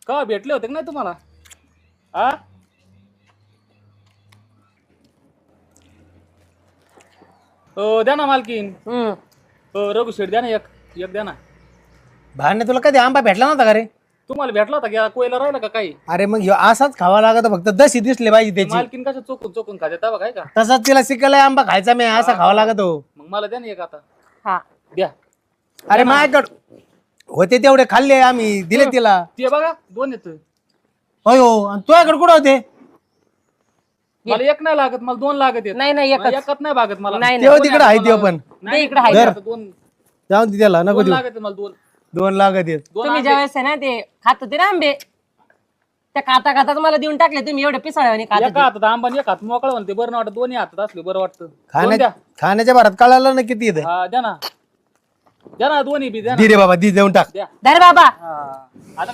का भेटले होते का नाही तुम्हाला? हा द्या ना मालकीन. रघु शेठ द्या ना एक एक द्या ना. भांडणे तुला कधी आंबा भेटला नव्हता का रे? तुम्हाला भेटला होता का कोयला राहिला का काही? अरे मग ह्यो असाच खावा लागत फक्त दशी दिसले पाहिजे त्याची. मालकीन कशा चोकून चोकून खाते तेव्हा काय का? तसाच तिला शिकायला आंबा खायचा मी असा खावा लागत हो. मग मला द्या ना एक आता. हा द्या अरे माझ्याकडे होते तेवढे खाल्ले आम्ही दिले तिला. ते बघा 2 येत. होय हो आणि तुझ्याकडे कुठं होते? मला एक नाही लागत, मला 2 लागत आहेत. नाही नाही एकच एकच नाही भागत मला. नाही तेव्हा तिकडे आहे ते पण नाही इकडे आहे. नाही, आता 2 जाऊन दे त्याला नको देऊ. लागत आहेत मला 2. 2 लागत आहेत. तुम्ही ज्या वेळेस आहे ना ते खात होते ना आंबे त्या खाता खाताच मला देऊन टाकले तुम्ही एवढे पिसाळ्याने खात एका हातात आंबा आणि एक हात मोकळा म्हणते बरं नाही वाटत. 2 हातात असले बरं वाटतं. खाण्याच्या भरात कळालं ना किती येतं. हा द्या ना 2 बी द्या ना. दे रे बाबा दी देऊन टाक. द्या धर बाबा हा आता